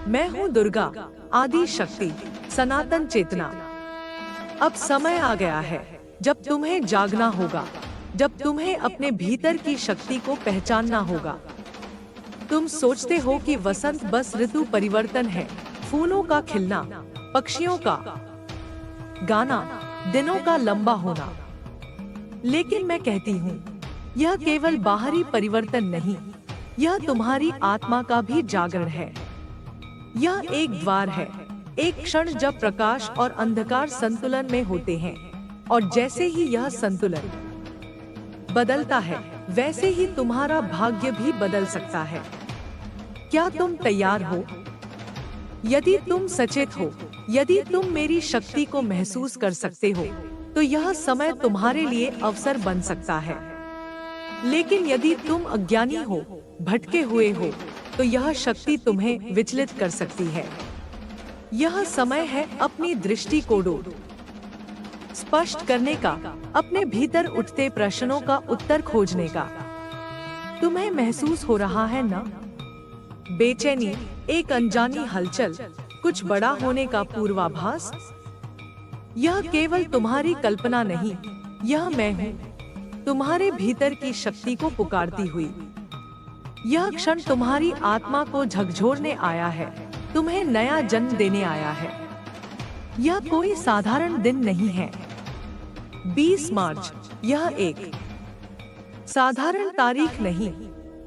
मैं हूँ दुर्गा, आदि शक्ति, सनातन चेतना। अब समय आ गया है जब तुम्हें जागना होगा, जब तुम्हें अपने भीतर की शक्ति को पहचानना होगा। तुम सोचते हो कि वसंत बस ऋतु परिवर्तन है, फूलों का खिलना, पक्षियों का गाना, दिनों का लंबा होना। लेकिन मैं कहती हूँ, यह केवल बाहरी परिवर्तन नहीं, यह तुम्हारी आत्मा का भी जागरण है। यह एक द्वार है, एक क्षण जब प्रकाश और अंधकार संतुलन में होते हैं, और जैसे ही यह संतुलन बदलता है, वैसे ही तुम्हारा भाग्य भी बदल सकता है। क्या तुम तैयार हो? यदि तुम सचेत हो, यदि तुम मेरी शक्ति को महसूस कर सकते हो, तो यह समय तुम्हारे लिए अवसर बन सकता है। लेकिन यदि तुम अज्ञानी हो, भटके हुए हो, तो यह शक्ति तुम्हें विचलित कर सकती है। यह समय है अपनी दृष्टि को स्पष्ट करने का, अपने भीतर उठते प्रश्नों का उत्तर खोजने का। तुम्हें महसूस हो रहा है ना? बेचैनी, एक अनजानी हलचल, कुछ बड़ा होने का पूर्वाभास। यह केवल तुम्हारी कल्पना नहीं, यह मैं हूँ, तुम्हारे भीतर की शक्ति को पुकारती हुई। यह क्षण तुम्हारी आत्मा को झकझोरने आया है, तुम्हें नया जन्म देने आया है। यह कोई साधारण दिन नहीं है। 20 मार्च, यह एक साधारण तारीख नहीं,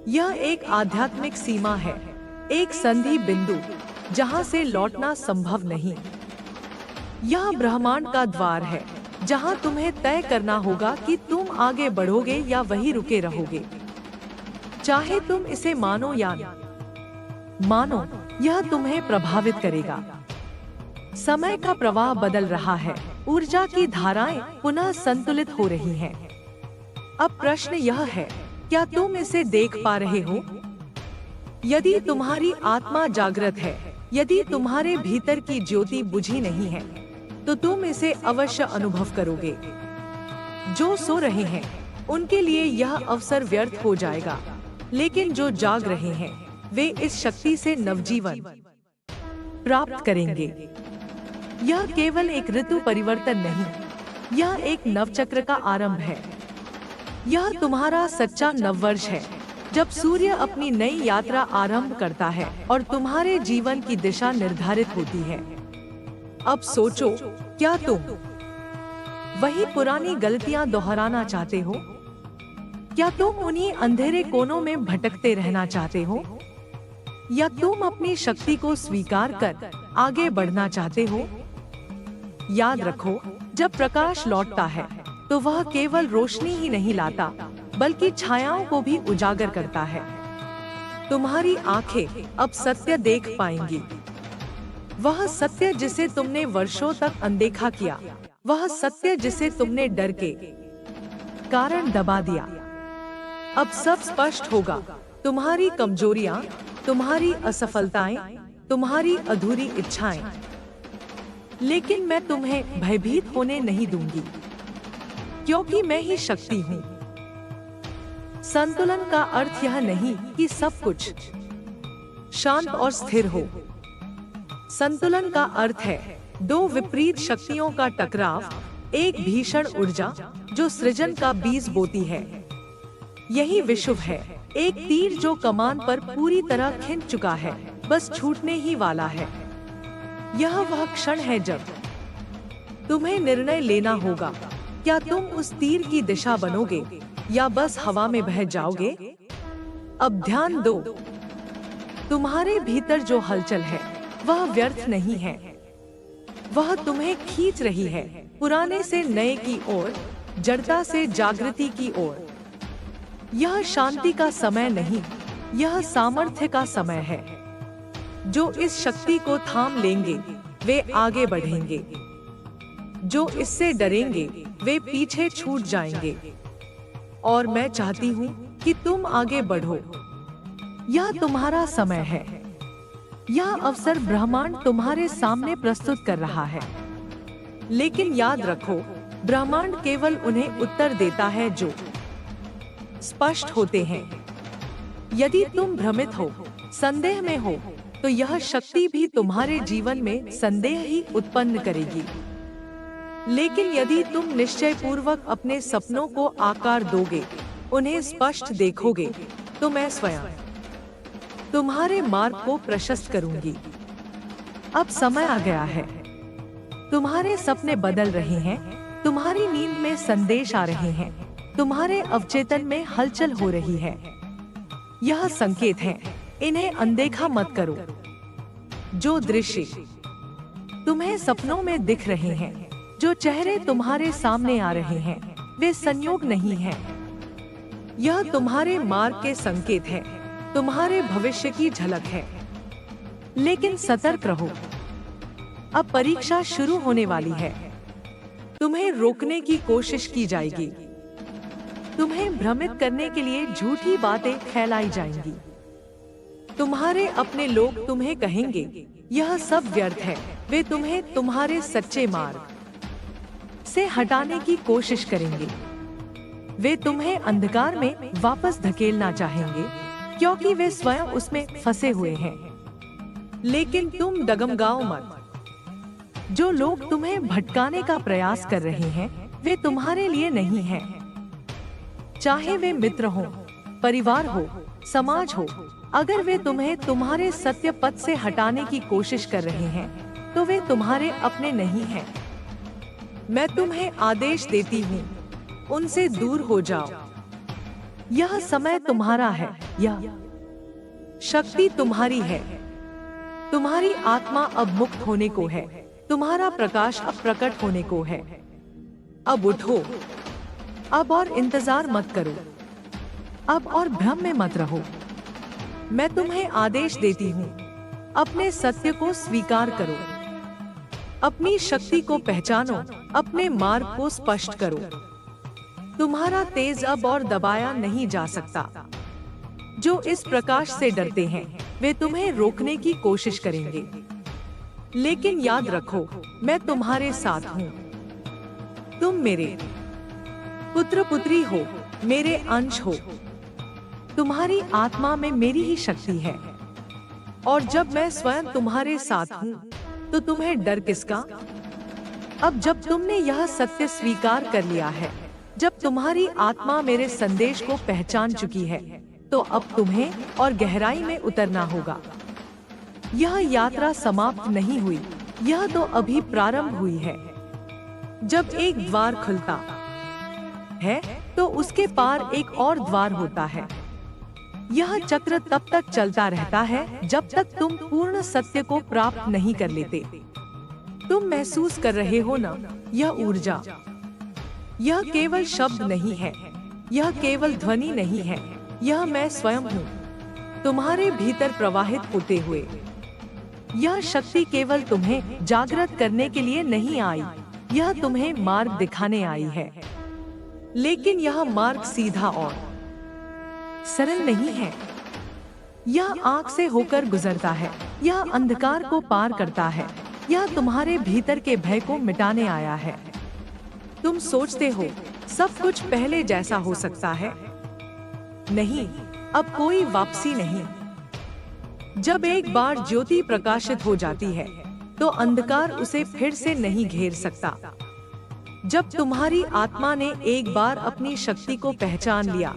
यह एक आध्यात्मिक सीमा है, एक संधि बिंदु जहां से लौटना संभव नहीं। यह ब्रह्मांड का द्वार है, जहां तुम्हें तय करना होगा कि तुम आगे बढ़ोगे या वहीं रुके रहोगे। चाहे तुम इसे मानो या मानो, यह तुम्हें प्रभावित करेगा। समय का प्रवाह बदल रहा है, ऊर्जा की धाराएं पुनः संतुलित हो रही हैं। अब प्रश्न यह है, क्या तुम इसे देख पा रहे हो? यदि तुम्हारी आत्मा जागृत है, यदि तुम्हारे भीतर की ज्योति बुझी नहीं है, तो तुम इसे अवश्य अनुभव करोगे। जो सो रहे हैं, उनके लिए यह अवसर व्यर्थ हो जाएगा, लेकिन जो जाग रहे हैं, वे इस शक्ति से नवजीवन प्राप्त करेंगे। यह केवल एक ऋतु परिवर्तन नहीं, यह एक नवचक्र का आरंभ है। यह तुम्हारा सच्चा नववर्ष है, जब सूर्य अपनी नई यात्रा आरंभ करता है और तुम्हारे जीवन की दिशा निर्धारित होती है। अब सोचो, क्या तुम वही पुरानी गलतियां दोहराना चाहते हो? क्या तुम उन्हीं अंधेरे कोनों में भटकते रहना चाहते हो? या तुम अपनी शक्ति को स्वीकार कर आगे बढ़ना चाहते हो? याद रखो, जब प्रकाश लौटता है, तो वह केवल रोशनी ही नहीं लाता, बल्कि छायाओं को भी उजागर करता है। तुम्हारी आंखें अब सत्य देख पाएंगी। वह सत्य जिसे तुमने वर्षों तक अनदेखा किया, वह सत्य जिसे तुमने डर के कारण दबा दिया। अब सब स्पष्ट होगा। तुम्हारी कमजोरियां, तुम्हारी असफलताएं, तुम्हारी अधूरी इच्छाएं। लेकिन मैं तुम्हें भयभीत होने नहीं दूंगी, क्योंकि मैं ही शक्ति हूँ। संतुलन का अर्थ यह नहीं कि सब कुछ शांत और स्थिर हो। संतुलन का अर्थ है दो विपरीत शक्तियों का टकराव, एक भीषण ऊर्जा जो सृजन का बीज बोती है। यही विश्व है, एक तीर जो कमान पर पूरी तरह खिंच चुका है, बस छूटने ही वाला है। यह वह क्षण है जब तुम्हें निर्णय लेना होगा, क्या तुम उस तीर की दिशा बनोगे या बस हवा में बह जाओगे? अब ध्यान दो, तुम्हारे भीतर जो हलचल है, वह व्यर्थ नहीं है। वह तुम्हें खींच रही है, पुराने से नए की ओर, जड़ता से जागृति की ओर। यह शांति का समय नहीं, यह सामर्थ्य का समय है। जो इस शक्ति को थाम लेंगे, वे आगे बढ़ेंगे। जो इससे डरेंगे, वे पीछे छूट जाएंगे। और मैं चाहती हूँ कि तुम आगे बढ़ो। यह तुम्हारा समय है। यह अवसर ब्रह्मांड तुम्हारे सामने प्रस्तुत कर रहा है। लेकिन याद रखो, ब्रह्मांड केवल उन्हें उत्तर देता है जो स्पष्ट होते हैं। यदि तुम भ्रमित हो, संदेह में हो, तो यह शक्ति भी तुम्हारे जीवन में संदेह ही उत्पन्न करेगी। लेकिन यदि तुम निश्चय पूर्वक अपने सपनों को आकार दोगे, उन्हें स्पष्ट देखोगे, तो मैं स्वयं तुम्हारे मार्ग को प्रशस्त करूंगी। अब समय आ गया है। तुम्हारे सपने बदल रहे हैं, तुम्हारी नींद में संदेश आ रहे हैं, तुम्हारे अवचेतन में हलचल हो रही है। यह संकेत है, इन्हें अनदेखा मत करो। जो दृश्य तुम्हें सपनों में दिख रहे हैं, जो चेहरे तुम्हारे सामने आ रहे हैं, वे संयोग नहीं हैं। यह तुम्हारे मार्ग के संकेत है, तुम्हारे भविष्य की झलक है। लेकिन सतर्क रहो, अब परीक्षा शुरू होने वाली है। तुम्हें रोकने की कोशिश की जाएगी, तुम्हें भ्रमित करने के लिए झूठी बातें फैलाई जाएंगी। तुम्हारे अपने लोग तुम्हें कहेंगे, यह सब व्यर्थ है। वे तुम्हें तुम्हारे सच्चे मार्ग से हटाने की कोशिश करेंगे। वे तुम्हें अंधकार में वापस धकेलना चाहेंगे, क्योंकि वे स्वयं उसमें फंसे हुए हैं। लेकिन तुम डगमगाओ मत। जो लोग तुम्हें भटकाने का प्रयास कर रहे हैं, वे तुम्हारे लिए नहीं हैं। चाहे वे मित्र हो, परिवार हो, समाज हो, अगर वे तुम्हें तुम्हारे सत्य पथ से हटाने की कोशिश कर रहे हैं, तो वे तुम्हारे अपने नहीं हैं। मैं तुम्हें आदेश देती हूँ, उनसे दूर हो जाओ। यह समय तुम्हारा है, यह शक्ति तुम्हारी है। तुम्हारी आत्मा अब मुक्त होने को है, तुम्हारा प्रकाश अब प्रकट होने को है। अब उठो, अब और इंतजार मत करो, अब और भ्रम में मत रहो। मैं तुम्हें आदेश देती हूँ, अपने सत्य को स्वीकार करो, अपनी शक्ति को पहचानो, अपने मार्ग को स्पष्ट करो। तुम्हारा तेज अब और दबाया नहीं जा सकता। जो इस प्रकाश से डरते हैं, वे तुम्हें रोकने की कोशिश करेंगे। लेकिन याद रखो, मैं तुम्हारे साथ हूँ। तुम मेरे पुत्र पुत्री हो, मेरे अंश हो। तुम्हारी आत्मा में मेरी ही शक्ति है। और जब मैं स्वयं तुम्हारे साथ हूँ, तो तुम्हें डर किसका? अब जब तुमने यह सत्य स्वीकार कर लिया है, जब तुम्हारी आत्मा मेरे संदेश को पहचान चुकी है, तो अब तुम्हें और गहराई में उतरना होगा। यह यात्रा समाप्त नहीं हुई, यह तो अभी प्रारंभ हुई है। जब एक द्वार खुलता है, तो उसके पार एक और द्वार होता है। यह चक्र तब तक चलता रहता है, जब तक तुम पूर्ण सत्य को प्राप्त नहीं कर लेते। तुम महसूस कर रहे हो ना, यह ऊर्जा, यह केवल शब्द नहीं है, यह केवल ध्वनि नहीं है, यह मैं स्वयं हूँ, तुम्हारे भीतर प्रवाहित होते हुए। यह शक्ति केवल तुम्हें जागृत करने के लिए नहीं आई, यह तुम्हें मार्ग दिखाने आई है। लेकिन यह मार्ग सीधा और सरल नहीं है। यह आँख से होकर गुजरता है, यह अंधकार को पार करता है, यह तुम्हारे भीतर के भय को मिटाने आया है। तुम सोचते हो सब कुछ पहले जैसा हो सकता है? नहीं, अब कोई वापसी नहीं। जब एक बार ज्योति प्रकाशित हो जाती है, तो अंधकार उसे फिर से नहीं घेर सकता। जब तुम्हारी आत्मा ने एक बार अपनी शक्ति को पहचान लिया,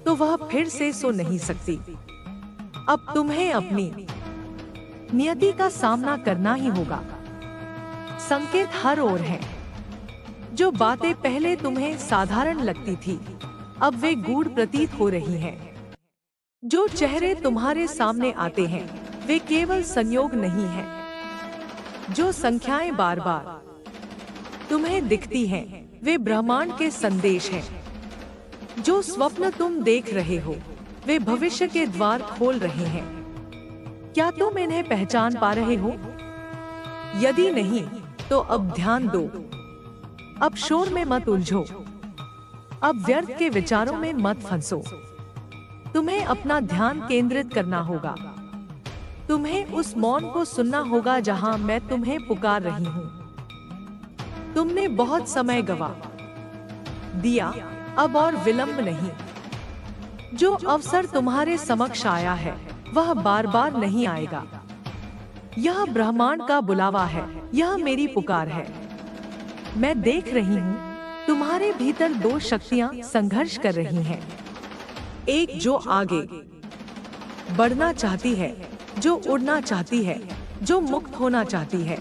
तो वह फिर से सो नहीं सकती। अब तुम्हें अपनी नियति का सामना करना ही होगा। संकेत हर ओर हैं। जो बातें पहले तुम्हें साधारण लगती थी, अब वे गूढ़ प्रतीत हो रही हैं। जो चेहरे तुम्हारे सामने आते हैं, वे केवल संयोग नहीं हैं। जो संख्याएं बार बार तुम्हें दिखती हैं, वे ब्रह्मांड के संदेश हैं। जो स्वप्न तुम देख रहे हो, वे भविष्य के द्वार खोल रहे हैं। क्या तुम इन्हें पहचान पा रहे हो? यदि नहीं, तो अब ध्यान दो। अब शोर में मत उलझो, अब व्यर्थ के विचारों में मत फंसो। तुम्हें अपना ध्यान केंद्रित करना होगा। तुम्हें उस मौन को सुनना होगा जहां मैं तुम्हें पुकार रही हूं। तुमने बहुत समय गवा दिया, अब और विलंब नहीं। जो अवसर तुम्हारे समक्ष आया है, वह बार बार नहीं आएगा। यह ब्रह्मांड का बुलावा है, यह मेरी पुकार है। मैं देख रही हूँ तुम्हारे भीतर दो शक्तियाँ संघर्ष कर रही हैं। एक जो आगे बढ़ना चाहती है, जो उड़ना चाहती है, जो मुक्त होना चाहती है,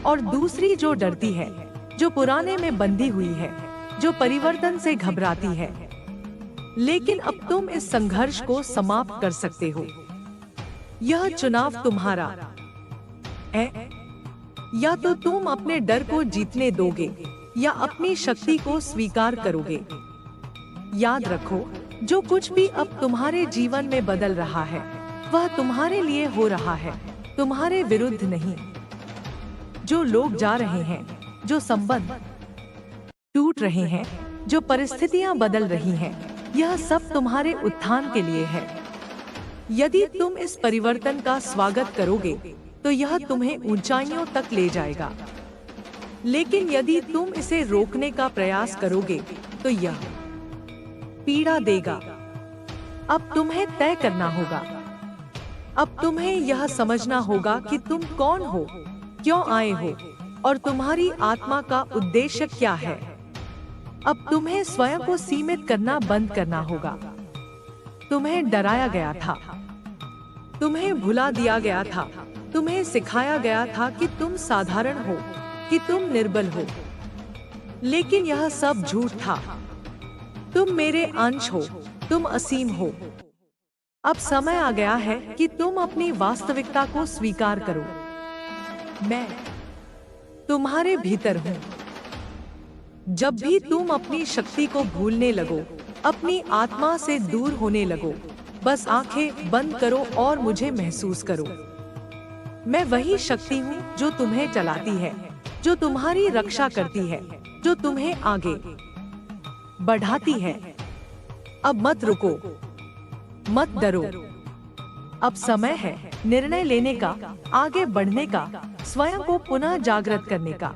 और दूसरी जो डरती है, जो पुराने में बंधी हुई है, जो परिवर्तन से घबराती है। लेकिन अब तुम इस संघर्ष को समाप्त कर सकते हो। यह चुनाव तुम्हारा है। या तो तुम अपने डर को जीतने दोगे या अपनी शक्ति को स्वीकार करोगे। याद रखो, जो कुछ भी अब तुम्हारे जीवन में बदल रहा है वह तुम्हारे लिए हो रहा है, तुम्हारे विरुद्ध नहीं। जो लोग जा रहे हैं, जो संबंध टूट रहे हैं, जो परिस्थितियां बदल रही हैं, यह सब तुम्हारे उत्थान के लिए है। यदि तुम इस परिवर्तन का स्वागत करोगे तो यह तुम्हें ऊंचाइयों तक ले जाएगा। लेकिन यदि तुम इसे रोकने का प्रयास करोगे तो यह पीड़ा देगा। अब तुम्हें तय करना होगा। अब तुम्हें यह समझना होगा कि तुम कौन हो, क्यों आए हो और तुम्हारी आत्मा का उद्देश्य क्या है। अब तुम्हें स्वयं को सीमित करना बंद करना होगा। तुम्हें डराया गया था, तुम्हें भुला दिया गया था, तुम्हें सिखाया गया था कि तुम साधारण हो, कि तुम निर्बल हो। लेकिन यह सब झूठ था। तुम मेरे अंश हो, तुम असीम हो। अब समय आ गया है कि तुम अपनी वास्तविकता को स्वीकार करो। मैं तुम्हारे भीतर हूँ। जब भी तुम अपनी शक्ति को भूलने लगो, अपनी आत्मा से दूर होने लगो, बस आंखें बंद करो और मुझे महसूस करो। मैं वही शक्ति हूँ जो तुम्हें चलाती है, जो तुम्हारी रक्षा करती है, जो तुम्हें आगे बढ़ाती है। अब मत रुको, मत डरो। अब समय है निर्णय लेने का, आगे बढ़ने का, स्वयं को पुनः जागृत करने का।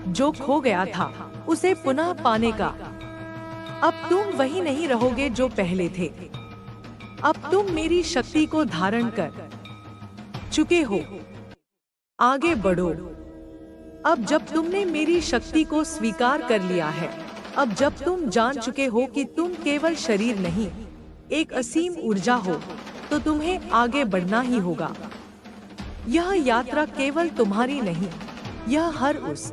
जो खो गया था उसे पुनः पाने का। अब तुम वही नहीं रहोगे जो पहले थे। अब तुम मेरी शक्ति को धारण कर चुके हो। आगे बढ़ो। अब जब तुमने मेरी शक्ति को स्वीकार कर लिया है, अब जब तुम जान चुके हो कि तुम केवल शरीर नहीं, एक असीम ऊर्जा हो, तो तुम्हें आगे बढ़ना ही होगा। यह यात्रा केवल तुम्हारी नहीं, यह हर उस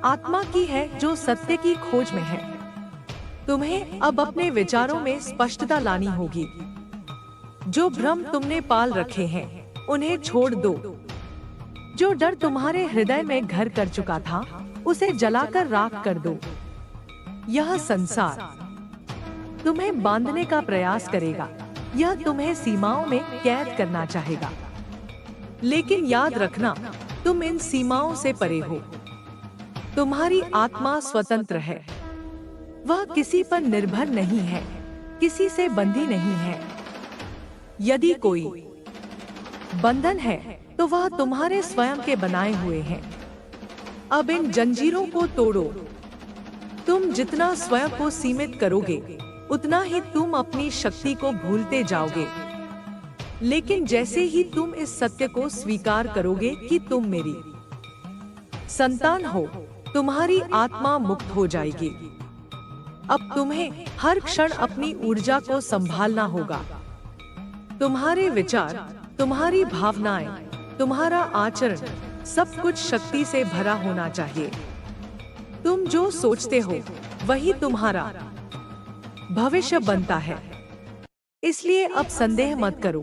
आत्मा की है जो सत्य की खोज में है। तुम्हें अब अपने विचारों में स्पष्टता लानी होगी। जो भ्रम तुमने पाल रखे हैं उन्हें छोड़ दो। जो डर तुम्हारे हृदय में घर कर चुका था उसे जलाकर राख कर दो। यह संसार तुम्हें बांधने का प्रयास करेगा, यह तुम्हें सीमाओं में कैद करना चाहेगा। लेकिन याद रखना, तुम इन सीमाओं से परे हो। तुम्हारी आत्मा स्वतंत्र है। वह किसी पर निर्भर नहीं है, किसी से बंधी नहीं है। यदि कोई बंधन है तो वह तुम्हारे स्वयं के बनाए हुए हैं। अब इन जंजीरों को तोड़ो। तुम जितना स्वयं को सीमित करोगे उतना ही तुम अपनी शक्ति को भूलते जाओगे। लेकिन जैसे ही तुम इस सत्य को स्वीकार करोगे कि तुम मेरी संतान हो, तुम्हारी आत्मा मुक्त हो जाएगी। अब तुम्हें हर क्षण अपनी ऊर्जा को संभालना होगा। तुम्हारे विचार, तुम्हारी भावनाएं, तुम्हारा आचरण सब कुछ शक्ति से भरा होना चाहिए। तुम जो सोचते हो वही तुम्हारा भविष्य बनता है। इसलिए अब संदेह मत करो।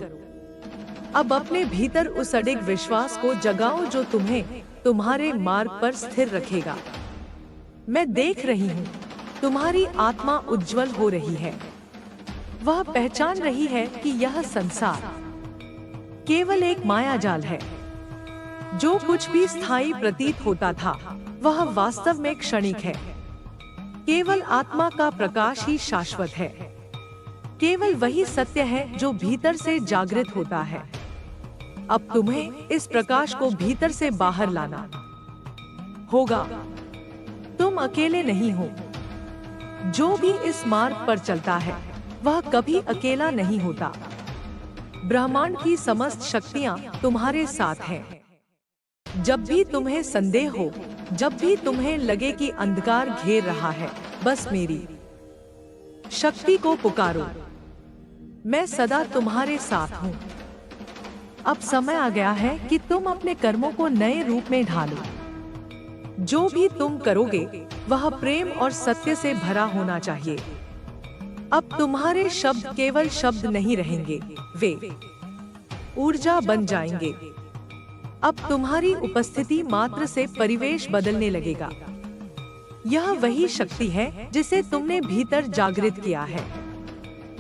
अब अपने भीतर उस अडिग विश्वास को जगाओ जो तुम्हें तुम्हारे मार्ग पर स्थिर रखेगा। मैं देख रही हूँ, तुम्हारी आत्मा उज्जवल हो रही है। वह पहचान रही है कि यह संसार केवल एक मायाजाल है। जो कुछ भी स्थायी प्रतीत होता था वह वास्तव में क्षणिक है। केवल आत्मा का प्रकाश ही शाश्वत है। केवल वही सत्य है जो भीतर से जागृत होता है। अब तुम्हें इस प्रकाश को भीतर से बाहर लाना होगा। तुम अकेले नहीं हो। जो भी इस मार्ग पर चलता है वह कभी अकेला नहीं होता। ब्रह्मांड की समस्त शक्तियाँ तुम्हारे साथ हैं। जब भी तुम्हें संदेह हो, जब भी तुम्हें लगे कि अंधकार घेर रहा है, बस मेरी शक्ति को पुकारो। मैं सदा तुम्हारे साथ हूँ। अब समय आ गया है कि तुम अपने कर्मों को नए रूप में ढालो। जो भी तुम करोगे वह प्रेम और सत्य से भरा होना चाहिए। अब तुम्हारे शब्द केवल शब्द नहीं रहेंगे, वे ऊर्जा बन जाएंगे। अब तुम्हारी उपस्थिति मात्र से परिवेश बदलने लगेगा। यह वही शक्ति है जिसे तुमने भीतर जागृत किया है।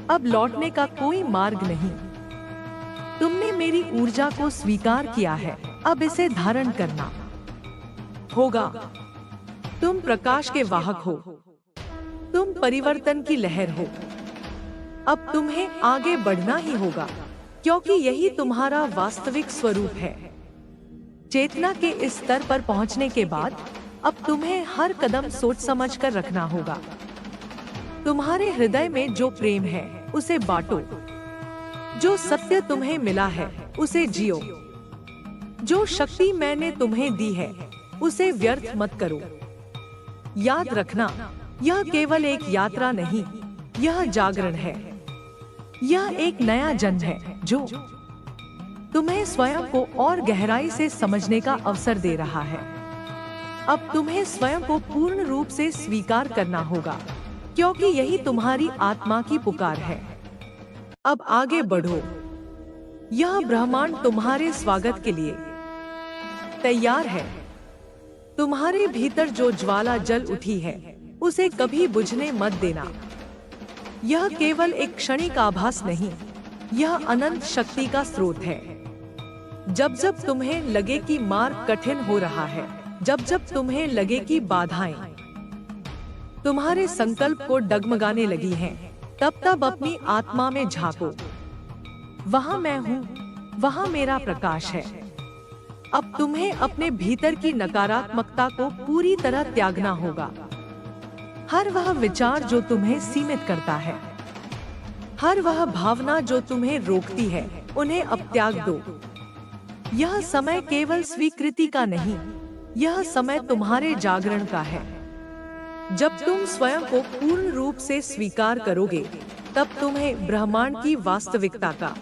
अब लौटने का कोई मार्ग नहीं। तुमने मेरी ऊर्जा को स्वीकार किया है, अब इसे धारण करना होगा। तुम प्रकाश के वाहक हो, तुम परिवर्तन की लहर हो। अब तुम्हें आगे बढ़ना ही होगा, क्योंकि यही तुम्हारा वास्तविक स्वरूप है। चेतना के इस स्तर पर पहुंचने के बाद अब तुम्हें हर कदम सोच समझ कर रखना होगा। तुम्हारे हृदय में जो प्रेम है उसे बांटो। जो सत्य तुम्हें मिला है उसे जियो। जो शक्ति मैंने तुम्हें दी है उसे व्यर्थ मत करो। याद रखना, यह केवल एक यात्रा नहीं, यह जागरण है। यह एक नया जन्म है जो तुम्हें स्वयं को और गहराई से समझने का अवसर दे रहा है। अब तुम्हें स्वयं को पूर्ण रूप से स्वीकार करना होगा, क्योंकि यही तुम्हारी आत्मा की पुकार है। अब आगे बढ़ो। यह ब्रह्मांड तुम्हारे स्वागत के लिए तैयार है। तुम्हारे भीतर जो ज्वाला जल उठी है उसे कभी बुझने मत देना। यह केवल एक क्षणिक आभास नहीं, यह अनंत शक्ति का स्रोत है। जब जब तुम्हें लगे कि मार्ग कठिन हो रहा है, जब जब तुम्हें लगे कि बाधाएं तुम्हारे संकल्प को डगमगाने लगी हैं, तब तब अपनी आत्मा में झांको। वहां मैं हूँ, वहां मेरा प्रकाश है। अब तुम्हें अपने भीतर की नकारात्मकता को पूरी तरह त्यागना होगा। हर वह विचार जो तुम्हें सीमित करता है, हर वह भावना जो तुम्हें रोकती है, उन्हें अब त्याग दो। यह समय केवल स्वीकृति का नहीं, यह समय तुम्हारे जागरण का है। जब तुम स्वयं को पूर्ण रूप से स्वीकार करोगे, तब तुम्हें ब्रह्मांड की वास्तविकता का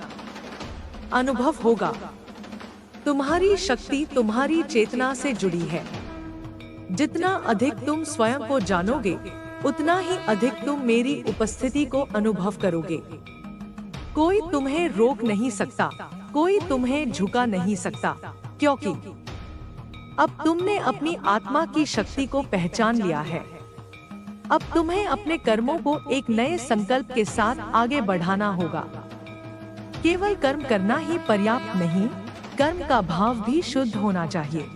अनुभव होगा। तुम्हारी शक्ति तुम्हारी चेतना से जुड़ी है। जितना अधिक तुम स्वयं को जानोगे, उतना ही अधिक तुम मेरी उपस्थिति को अनुभव करोगे। कोई तुम्हें रोक नहीं सकता, कोई तुम्हें झुका नहीं सकता, क्योंकि अब तुमने अपनी आत्मा की शक्ति को पहचान लिया है। अब तुम्हें अपने कर्मों को एक नए संकल्प के साथ आगे बढ़ाना होगा। केवल कर्म करना ही पर्याप्त नहीं, कर्म का भाव भी शुद्ध होना चाहिए।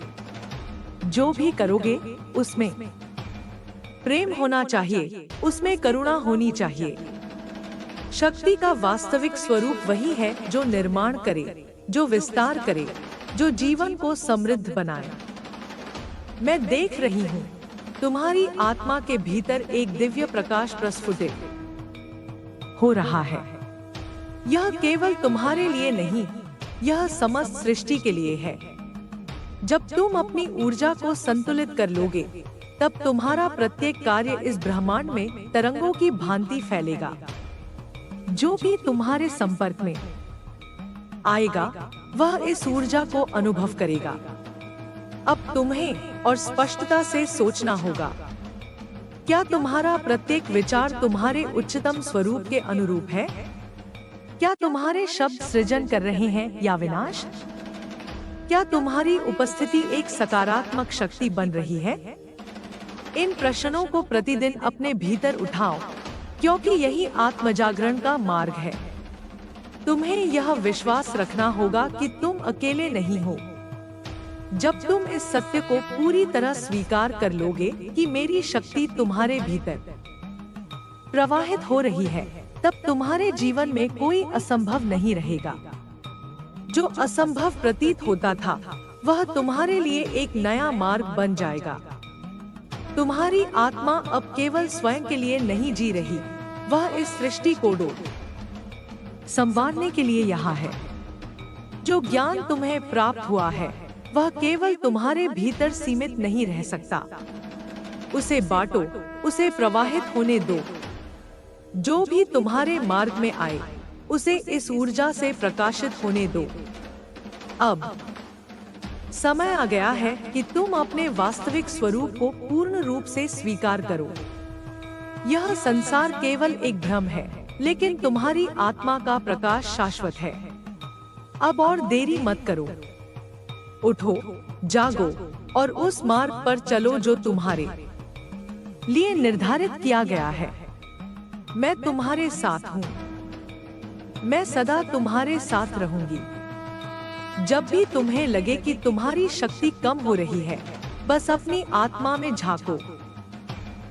जो भी करोगे उसमें प्रेम होना चाहिए, उसमें करुणा होनी चाहिए। शक्ति का वास्तविक स्वरूप वही है जो निर्माण करे, जो विस्तार करे, जो जीवन को समृद्ध बनाए। मैं देख रही हूँ, तुम्हारी आत्मा के भीतर एक दिव्य प्रकाश प्रस्फुटित हो रहा है। यह केवल तुम्हारे लिए नहीं, यह समस्त सृष्टि के लिए है। जब तुम अपनी ऊर्जा को संतुलित कर लोगे, तब तुम्हारा प्रत्येक कार्य इस ब्रह्मांड में तरंगों की भांति फैलेगा। जो भी तुम्हारे संपर्क में आएगा, वह इस ऊर्जा को अनुभव करेगा। अब तुम्हें और स्पष्टता से सोचना होगा, क्या तुम्हारा प्रत्येक विचार तुम्हारे उच्चतम स्वरूप के अनुरूप है? क्या तुम्हारे शब्द सृजन कर रहे हैं या विनाश? क्या तुम्हारी उपस्थिति एक सकारात्मक शक्ति बन रही है? इन प्रश्नों को प्रतिदिन अपने भीतर उठाओ, क्योंकि यही आत्मजागरण का मार्ग है। तुम्हें यह विश्वास रखना होगा कि तुम अकेले नहीं हो। जब तुम इस सत्य को पूरी तरह स्वीकार कर लोगे कि मेरी शक्ति तुम्हारे भीतर प्रवाहित हो रही है, तब तुम्हारे जीवन में कोई असंभव नहीं रहेगा। जो असंभव प्रतीत होता था, वह तुम्हारे लिए एक नया मार्ग बन जाएगा। तुम्हारी आत्मा अब केवल स्वयं के लिए नहीं जी रही, वह इस सृष्टि को संवारने के लिए यहाँ है। जो ज्ञान तुम्हें प्राप्त हुआ है वह केवल तुम्हारे भीतर सीमित नहीं रह सकता। उसे बांटो, उसे प्रवाहित होने दो। जो भी तुम्हारे मार्ग में आए उसे इस ऊर्जा से प्रकाशित होने दो। अब समय आ गया है कि तुम अपने वास्तविक स्वरूप को पूर्ण रूप से स्वीकार करो। यह संसार केवल एक भ्रम है, लेकिन तुम्हारी आत्मा का प्रकाश शाश्वत है। अब और देरी मत करो। उठो, जागो और उस मार्ग पर चलो जो तुम्हारे लिए निर्धारित किया गया है। मैं तुम्हारे साथ हूँ। मैं सदा तुम्हारे साथ रहूंगी। जब भी तुम्हें लगे कि तुम्हारी शक्ति कम हो रही है, बस अपनी आत्मा में झांको।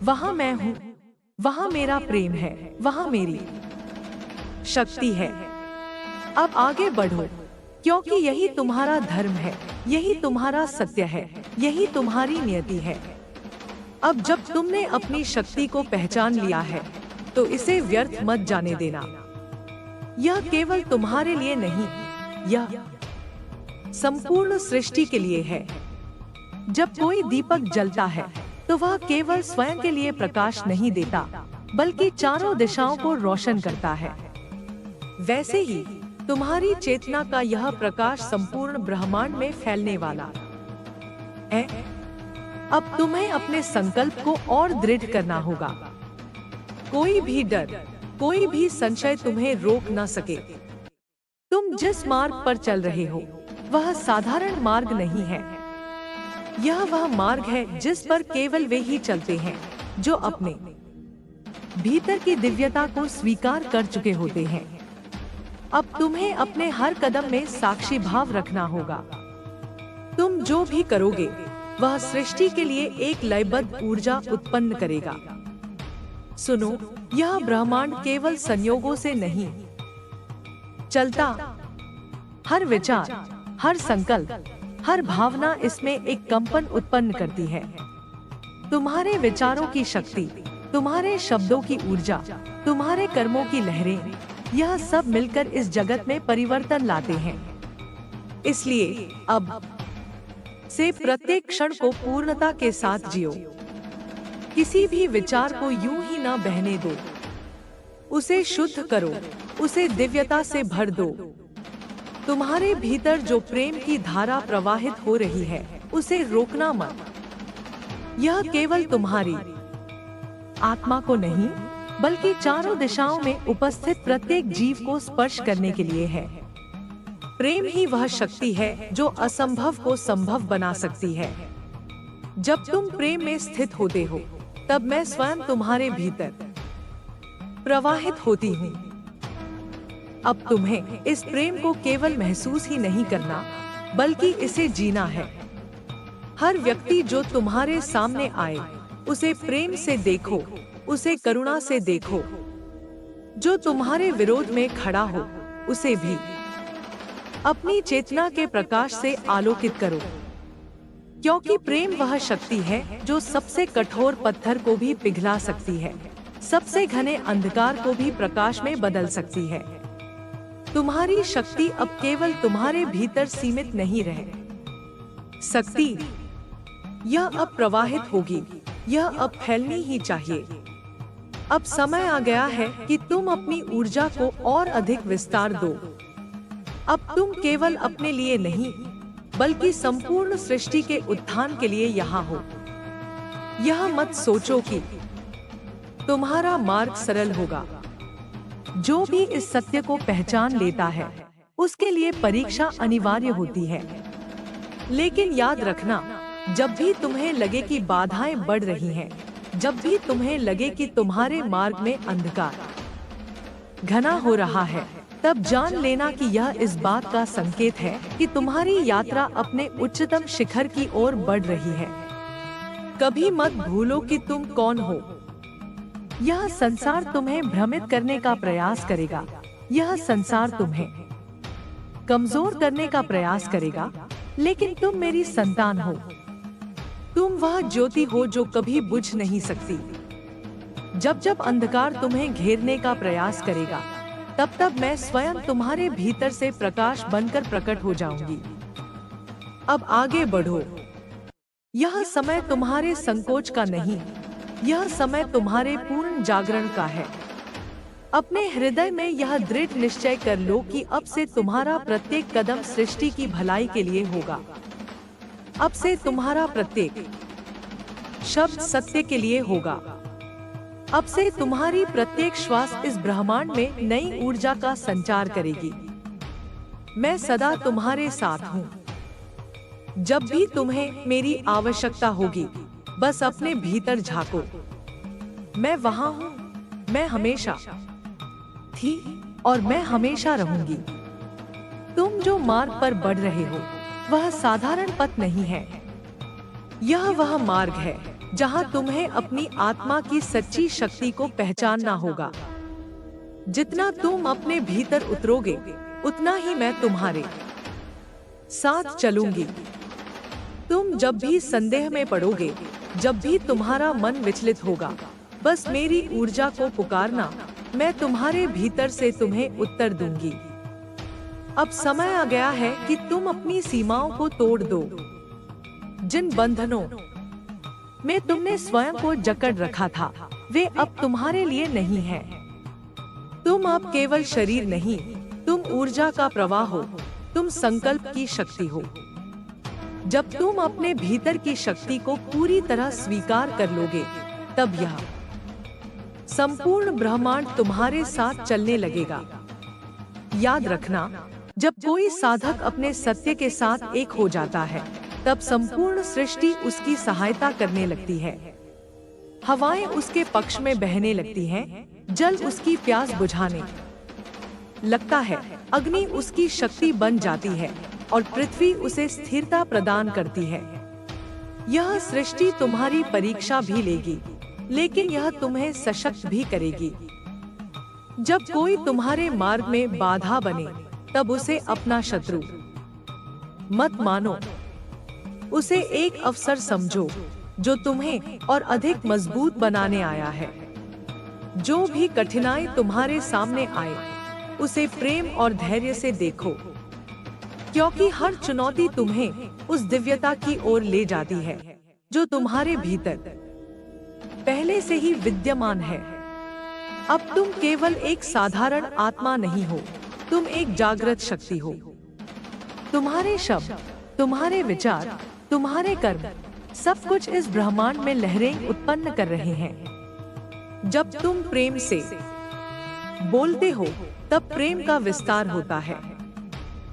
वहां मैं हूँ, वहां मेरा प्रेम है, वहां मेरी शक्ति है। अब आगे बढ़ो, क्योंकि यही तुम्हारा धर्म है, यही तुम्हारा सत्य है, यही तुम्हारी नियति है। अब जब तुमने अपनी शक्ति को पहचान लिया है, तो इसे व्यर्थ मत जाने देना। यह केवल तुम्हारे लिए नहीं, यह संपूर्ण सृष्टि के लिए है। जब कोई दीपक जलता है तो वह केवल स्वयं के लिए प्रकाश नहीं देता, बल्कि चारों दिशाओं को रोशन करता है। वैसे ही तुम्हारी चेतना का यह प्रकाश संपूर्ण ब्रह्मांड में फैलने वाला है। अब तुम्हें अपने संकल्प को और दृढ़ करना होगा। कोई भी डर, कोई भी संशय तुम्हें रोक न सके। तुम जिस मार्ग पर चल रहे हो वह साधारण मार्ग नहीं है। यह वह मार्ग है जिस पर केवल वे ही चलते हैं जो अपने भीतर की दिव्यता को स्वीकार कर चुके होते हैं। अब तुम्हें अपने हर कदम में साक्षी भाव रखना होगा। तुम जो भी करोगे वह सृष्टि के लिए एक लयबद्ध ऊर्जा उत्पन्न करेगा। सुनो, यह ब्रह्मांड केवल संयोगों से नहीं चलता। हर विचार, हर संकल्प, हर भावना इसमें एक कंपन उत्पन्न करती है। तुम्हारे विचारों की शक्ति, तुम्हारे शब्दों की ऊर्जा, तुम्हारे कर्मों की लहरें, यह सब मिलकर इस जगत में परिवर्तन लाते हैं। इसलिए अब से प्रत्येक क्षण को पूर्णता के साथ जियो। किसी भी विचार को यूं ही ना बहने दो। उसे शुद्ध करो, उसे दिव्यता से भर दो। तुम्हारे भीतर जो प्रेम की धारा प्रवाहित हो रही है, उसे रोकना मत। यह केवल तुम्हारी आत्मा को नहीं, बल्कि चारों दिशाओं में उपस्थित प्रत्येक जीव को स्पर्श करने के लिए है। प्रेम ही वह शक्ति है जो असंभव को संभव बना सकती है। जब तुम प्रेम में स्थित होते हो, तब मैं स्वयं तुम्हारे भीतर प्रवाहित होती हूँ। अब तुम्हें इस प्रेम को केवल महसूस ही नहीं करना, बल्कि इसे जीना है। हर व्यक्ति जो तुम्हारे सामने आए, उसे प्रेम से देखो, उसे करुणा से देखो। जो तुम्हारे विरोध में खड़ा हो, उसे भी अपनी चेतना के प्रकाश से आलोकित करो। क्योंकि प्रेम वह शक्ति है जो सबसे कठोर पत्थर को भी पिघला सकती है, सबसे घने अंधकार को भी प्रकाश में बदल सकती है। तुम्हारी शक्ति अब केवल तुम्हारे भीतर सीमित नहीं रह सकती। यह अब प्रवाहित होगी, यह अब फैलनी ही चाहिए। अब समय आ गया है कि तुम अपनी ऊर्जा को और अधिक विस्तार दो। अब तुम केवल अपने लिए नहीं, बल्कि संपूर्ण सृष्टि के उत्थान के लिए यहाँ हो। यह मत सोचो कि तुम्हारा मार्ग सरल होगा। जो भी इस सत्य को पहचान लेता है, उसके लिए परीक्षा अनिवार्य होती है। लेकिन याद रखना, जब भी तुम्हें लगे कि बाधाएं बढ़ रही हैं, जब भी तुम्हें लगे कि तुम्हारे मार्ग में अंधकार घना हो रहा है, तब जान लेना कि यह इस बात का संकेत है कि तुम्हारी यात्रा अपने उच्चतम शिखर की ओर बढ़ रही है। कभी मत भूलो कि तुम कौन हो। यह संसार तुम्हें भ्रमित करने का प्रयास करेगा, यह संसार तुम्हें कमजोर करने का प्रयास करेगा, लेकिन तुम मेरी संतान हो। तुम वह ज्योति हो जो कभी बुझ नहीं सकती। जब जब अंधकार तुम्हें घेरने का प्रयास करेगा, तब मैं स्वयं तुम्हारे भीतर से प्रकाश बनकर प्रकट हो जाऊंगी। अब आगे बढ़ो। यह समय तुम्हारे संकोच का नहीं, यह समय तुम्हारे पूर्ण जागरण का है। अपने हृदय में यह दृढ़ निश्चय कर लो कि अब से तुम्हारा प्रत्येक कदम सृष्टि की भलाई के लिए होगा। अब से तुम्हारा प्रत्येक शब्द सत्य के लिए होगा। अब से तुम्हारी प्रत्येक श्वास इस ब्रह्मांड में नई ऊर्जा का संचार करेगी। मैं सदा तुम्हारे साथ हूँ। जब भी तुम्हें मेरी आवश्यकता होगी, बस अपने भीतर झांको। मैं वहाँ हूँ। मैं हमेशा थी और मैं हमेशा रहूंगी। तुम जो मार्ग पर बढ़ रहे हो, वह साधारण पथ नहीं है। यह वह मार्ग है जहाँ तुम्हें अपनी आत्मा की सच्ची शक्ति को पहचानना होगा। जितना तुम अपने भीतर उतरोगे, उतना ही मैं तुम्हारे साथ चलूंगी। तुम जब भी संदेह में पड़ोगे, जब भी तुम्हारा मन विचलित होगा, बस मेरी ऊर्जा को पुकारना। मैं तुम्हारे भीतर से तुम्हें उत्तर दूंगी। अब समय आ गया है कि तुम अपनी सीमाओं को तोड़ दो। जिन बंधनों में तुमने स्वयं को जकड़ रखा था, वे अब तुम्हारे लिए नहीं हैं। तुम अब केवल शरीर नहीं, तुम ऊर्जा का प्रवाह हो। तुम संकल्प की शक्ति हो। जब तुम अपने भीतर की शक्ति को पूरी तरह स्वीकार कर लोगे, तब यह संपूर्ण ब्रह्मांड तुम्हारे साथ चलने लगेगा। याद रखना, जब कोई साधक अपने सत्य के साथ एक हो जाता है, तब संपूर्ण सृष्टि उसकी सहायता करने लगती है। हवाएं उसके पक्ष में बहने लगती हैं, जल उसकी प्यास बुझाने लगता है, अग्नि उसकी शक्ति बन जाती है और पृथ्वी उसे स्थिरता प्रदान करती है। यह सृष्टि तुम्हारी परीक्षा भी लेगी, लेकिन यह तुम्हें सशक्त भी करेगी। जब कोई तुम्हारे मार्ग में बाधा बने, तब उसे अपना शत्रु मत मानो। उसे एक अवसर समझो जो तुम्हें और अधिक मजबूत बनाने आया है। जो भी कठिनाई तुम्हारे सामने आए, उसे प्रेम और धैर्य से देखो, क्योंकि हर चुनौती तुम्हें उस दिव्यता की ओर ले जाती है जो तुम्हारे भीतर पहले से ही विद्यमान है। अब तुम केवल एक साधारण आत्मा नहीं हो, तुम एक जागृत शक्ति हो। तुम्हारे शब्द, तुम्हारे विचार, तुम्हारे कर्म, सब कुछ इस ब्रह्मांड में लहरें उत्पन्न कर रहे हैं। जब तुम प्रेम से बोलते हो, तब प्रेम का विस्तार होता है।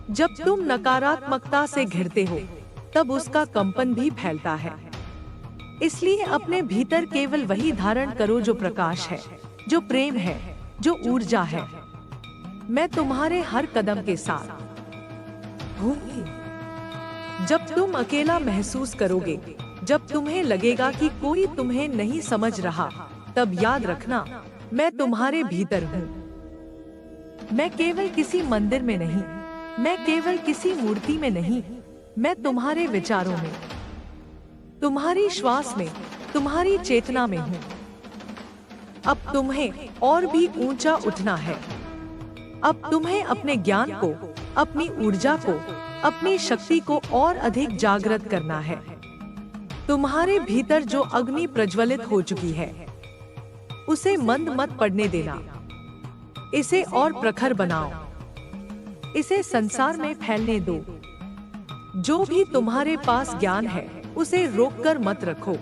जब तुम नकारात्मकता से घिरते हो, तब उसका कंपन भी फैलता है। इसलिए अपने भीतर केवल वही धारण करो जो प्रकाश है, जो प्रेम है, जो ऊर्जा है। मैं तुम्हारे हर कदम के साथ हूँ। जब तुम अकेला महसूस करोगे, जब तुम्हें लगेगा कि कोई तुम्हें नहीं समझ रहा, तब याद रखना, मैं तुम्हारे भीतर हूँ। मैं केवल किसी मंदिर में नहीं, मैं केवल किसी मूर्ति में नहीं, मैं तुम्हारे विचारों में, तुम्हारी श्वास में, तुम्हारी चेतना में हूँ। अब तुम्हें और भी ऊंचा उठना है। अब तुम्हें अपने ज्ञान को, अपनी ऊर्जा को, अपनी शक्ति को और अधिक जागृत करना है। तुम्हारे भीतर जो अग्नि प्रज्वलित हो चुकी है, उसे मंद मत पड़ने देना। इसे और प्रखर बनाओ। इसे संसार में फैलने दो। जो भी तुम्हारे पास ज्ञान है, उसे रोककर मत रखो।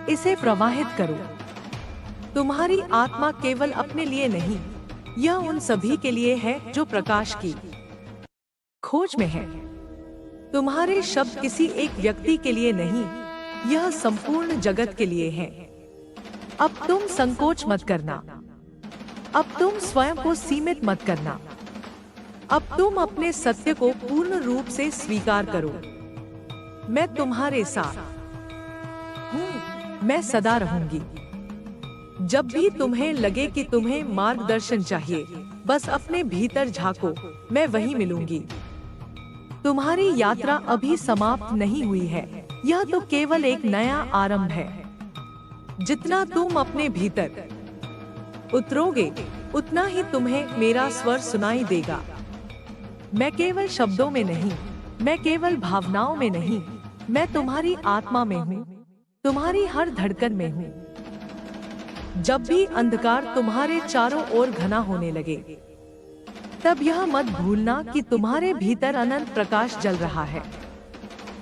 इसे प्रवाहित करो। तुम्हारी आत्मा केवल अपने लिए नहीं, यह उन सभी के लिए है जो प्रकाश की खोज में है। तुम्हारे शब्द किसी एक व्यक्ति के लिए नहीं, यह संपूर्ण जगत के लिए है। अब तुम संकोच मत करना। अब तुम स्वयं को सीमित मत करना। अब तुम अपने सत्य को पूर्ण रूप से स्वीकार करो। मैं तुम्हारे साथ हूँ। मैं सदा रहूंगी। जब भी तुम्हें लगे कि तुम्हें मार्गदर्शन चाहिए, बस अपने भीतर झांको, मैं वहीं मिलूंगी। तुम्हारी यात्रा अभी समाप्त नहीं हुई है, यह तो केवल एक नया आरंभ है। जितना तुम अपने भीतर उतरोगे, उतना ही तुम्हें मेरा स्वर सुनाई देगा। मैं केवल शब्दों में नहीं, मैं केवल भावनाओं में नहीं, मैं तुम्हारी आत्मा में हूँ, तुम्हारी हर धड़कन में हूँ। जब भी अंधकार तुम्हारे चारों ओर घना होने लगे, तब यह मत भूलना कि तुम्हारे भीतर अनंत प्रकाश जल रहा है।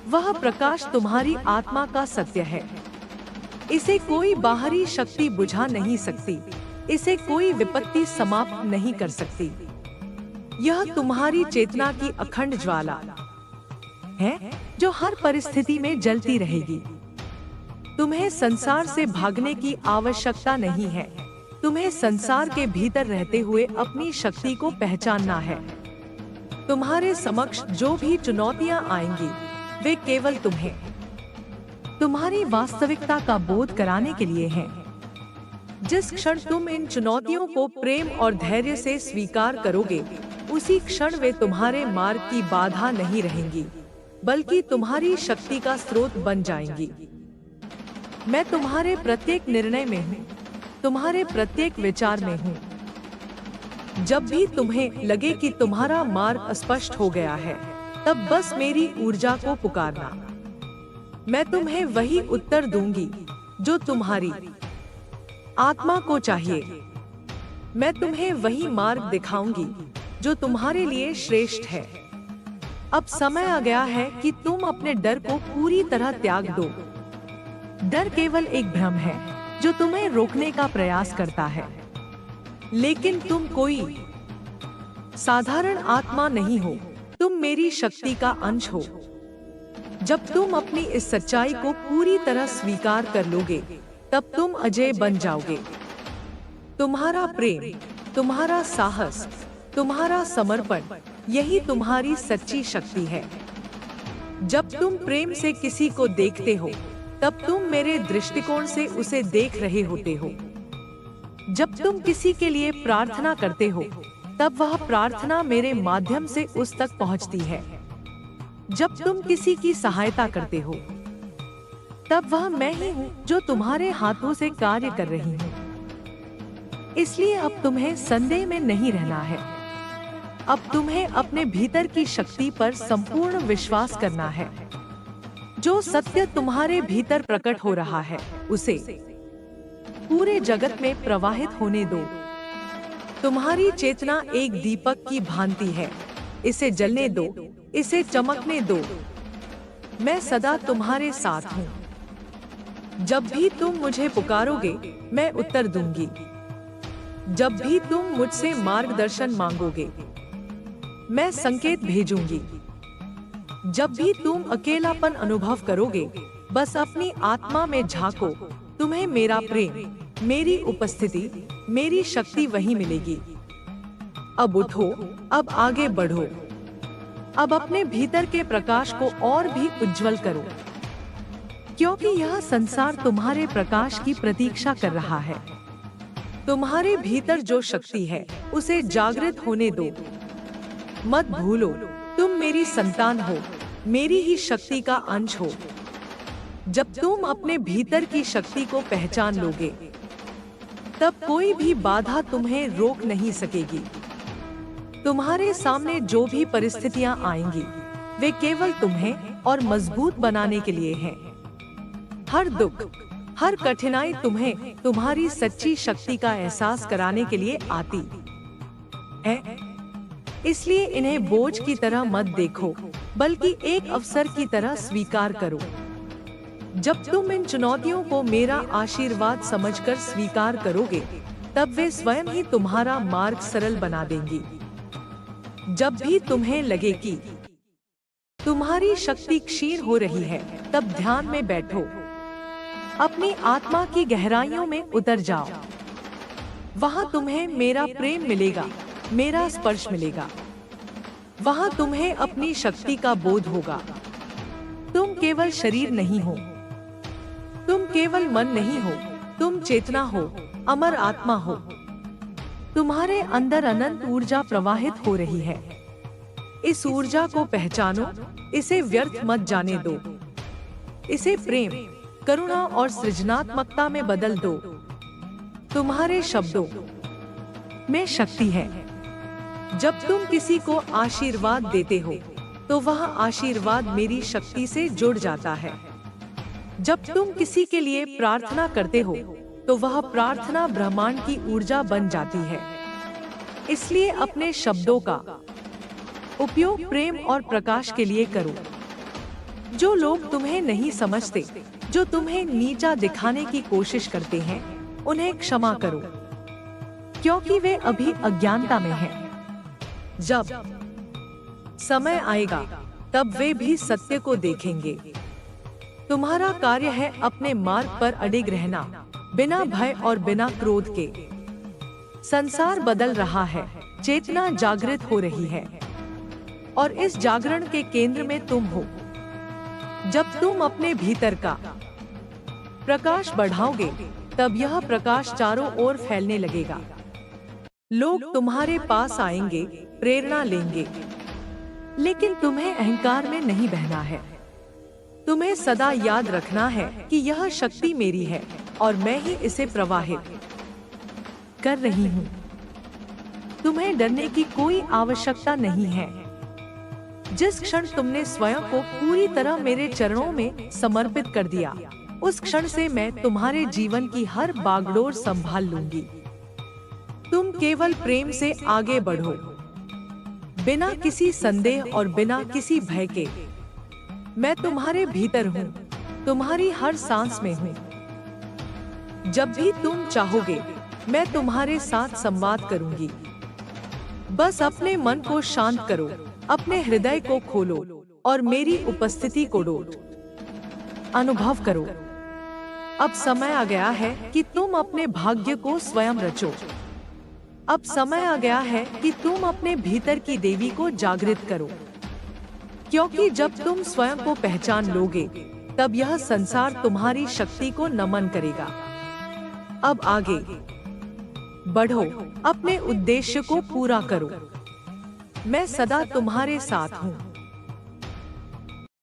वह प्रकाश तुम्हारी आत्मा का सत्य है। इसे कोई बाहरी शक्ति बुझा नहीं सकती, इसे कोई विपत्ति समाप्त नहीं कर सकती। यह तुम्हारी चेतना की अखंड ज्वाला है जो हर परिस्थिति में जलती रहेगी। तुम्हें संसार से भागने की आवश्यकता नहीं है। तुम्हें संसार के भीतर रहते हुए अपनी शक्ति को पहचानना है। तुम्हारे समक्ष जो भी चुनौतियां आएंगी, वे केवल तुम्हें तुम्हारी वास्तविकता का बोध कराने के लिए हैं। जिस क्षण तुम इन चुनौतियों को प्रेम और धैर्य से स्वीकार करोगे, उसी क्षण वे तुम्हारे मार्ग की बाधा नहीं रहेंगी, बल्कि तुम्हारी शक्ति का स्रोत बन जाएंगी। मैं तुम्हारे प्रत्येक निर्णय में हूँ, तुम्हारे प्रत्येक विचार में हूँ। जब भी तुम्हें लगे कि तुम्हारा मार्ग स्पष्ट हो गया है, तब बस मेरी ऊर्जा को पुकारना। मैं तुम्हें वही उत्तर दूंगी जो तुम्हारी आत्मा को चाहिए। मैं तुम्हें वही मार्ग दिखाऊंगी जो तुम्हारे लिए श्रेष्ठ है। अब समय आ गया है कि तुम अपने डर को पूरी तरह त्याग दो। डर केवल एक भ्रम है जो तुम्हें रोकने का प्रयास करता है, लेकिन तुम कोई साधारण आत्मा नहीं हो, तुम मेरी शक्ति का अंश हो। जब तुम अपनी इस सच्चाई को पूरी तरह स्वीकार कर लोगे, तब तुम अजय बन जाओगे। तुम्हारा प्रेम, तुम्हारा साहस, तुम्हारा समर्पण, यही तुम्हारी सच्ची शक्ति है। जब तुम प्रेम से किसी को देखते हो, तब तुम मेरे दृष्टिकोण से उसे देख रहे होते हो। जब तुम किसी के लिए प्रार्थना करते हो, तब वह प्रार्थना मेरे माध्यम से उस तक पहुंचती है। जब तुम किसी की सहायता करते हो, तब वह मैं ही हूँ जो तुम्हारे हाथों से कार्य कर रही हूँ। इसलिए अब तुम्हें संदेह में नहीं रहना है। अब तुम्हें अपने भीतर की शक्ति पर संपूर्ण विश्वास करना है। जो सत्य तुम्हारे भीतर प्रकट हो रहा है, उसे पूरे जगत में प्रवाहित होने दो। तुम्हारी चेतना एक दीपक की भांति है। इसे जलने दो, इसे चमकने दो। मैं सदा तुम्हारे साथ हूँ। जब भी तुम मुझे पुकारोगे, मैं उत्तर दूंगी। जब भी तुम मुझसे मार्गदर्शन मांगोगे, मैं संकेत भेजूंगी। जब भी तुम अकेलापन अनुभव करोगे, बस अपनी आत्मा में झांको। तुम्हें मेरा प्रेम, मेरी उपस्थिति, मेरी शक्ति वहीं मिलेगी। अब उठो, अब आगे बढ़ो। अब अपने भीतर के प्रकाश को और भी उज्जवल करो, क्योंकि यह संसार तुम्हारे प्रकाश की प्रतीक्षा कर रहा है। तुम्हारे भीतर जो शक्ति है, उसे जागृत होने दो। मत भूलो, तुम मेरी संतान हो, मेरी ही शक्ति का अंश हो। जब तुम अपने भीतर की शक्ति को पहचान लोगे, तब कोई भी बाधा तुम्हें रोक नहीं सकेगी। तुम्हारे सामने जो भी परिस्थितियां आएंगी, वे केवल तुम्हें और मजबूत बनाने के लिए हैं। हर दुख, हर कठिनाई तुम्हें तुम्हारी सच्ची शक्ति का एहसास कराने के लिए आती है। इसलिए इन्हें बोझ की तरह मत देखो, बल्कि एक अवसर की तरह स्वीकार करो। जब तुम इन चुनौतियों को मेरा आशीर्वाद समझकर स्वीकार करोगे, तब वे स्वयं ही तुम्हारा मार्ग सरल बना देंगी। जब भी तुम्हें लगे कि तुम्हारी शक्ति क्षीण हो रही है, तब ध्यान में बैठो। अपनी आत्मा की गहराइयों में उतर जाओ। वहां तुम्हें मेरा प्रेम मिलेगा, मेरा स्पर्श मिलेगा। वहां तुम्हें अपनी शक्ति का बोध होगा। तुम केवल शरीर नहीं हो, तुम केवल मन नहीं हो, तुम चेतना हो, अमर आत्मा हो। तुम्हारे अंदर अनंत ऊर्जा प्रवाहित हो रही है। इस ऊर्जा को पहचानो, इसे व्यर्थ मत जाने दो। इसे प्रेम, करुणा और सृजनात्मकता में बदल दो। तुम्हारे शब्दों, में शक्ति है। जब तुम किसी को आशीर्वाद देते हो तो वह आशीर्वाद मेरी शक्ति से जुड़ जाता है। जब तुम किसी के लिए प्रार्थना करते हो तो वह प्रार्थना ब्रह्मांड की ऊर्जा बन जाती है। इसलिए अपने शब्दों का उपयोग प्रेम और प्रकाश के लिए करो। जो लोग तुम्हें नहीं समझते, जो तुम्हें नीचा दिखाने की कोशिश करते हैं, उन्हें क्षमा करो, क्योंकि वे अभी अज्ञानता में हैं। जब समय आएगा तब वे भी सत्य को देखेंगे। तुम्हारा कार्य है अपने मार्ग पर अडिग रहना, बिना भय और बिना क्रोध के। संसार बदल रहा है, चेतना जागृत हो रही है और इस जागरण के केंद्र में तुम हो। जब तुम अपने भीतर का प्रकाश बढ़ाओगे तब यह प्रकाश चारों ओर फैलने लगेगा। लोग तुम्हारे पास आएंगे, प्रेरणा लेंगे, लेकिन तुम्हें अहंकार में नहीं बहना है। तुम्हें सदा याद रखना है कि यह शक्ति मेरी है और मैं ही इसे प्रवाहित कर रही हूँ। तुम्हें डरने की कोई आवश्यकता नहीं है। जिस क्षण तुमने स्वयं को पूरी तरह मेरे चरणों में समर्पित कर दिया, उस क्षण से मैं तुम्हारे जीवन की हर बागडोर संभाल लूंगी। तुम केवल प्रेम से आगे बढ़ो, बिना किसी संदेह और बिना किसी भय के। मैं तुम्हारे भीतर हूँ, तुम्हारी हर सांस में हूँ। जब भी तुम चाहोगे मैं तुम्हारे साथ संवाद करूंगी। बस अपने मन को शांत करो, अपने हृदय को खोलो और मेरी उपस्थिति को अनुभव करो। अब समय आ गया है कि तुम अपने भाग्य को स्वयं रचो। अब समय आ गया है कि तुम अपने भीतर की देवी को जागृत करो, क्योंकि जब तुम स्वयं को पहचान लोगे तब यह संसार तुम्हारी शक्ति को नमन करेगा। अब आगे बढ़ो, अपने उद्देश्य को पूरा करो। मैं सदा तुम्हारे साथ हूँ।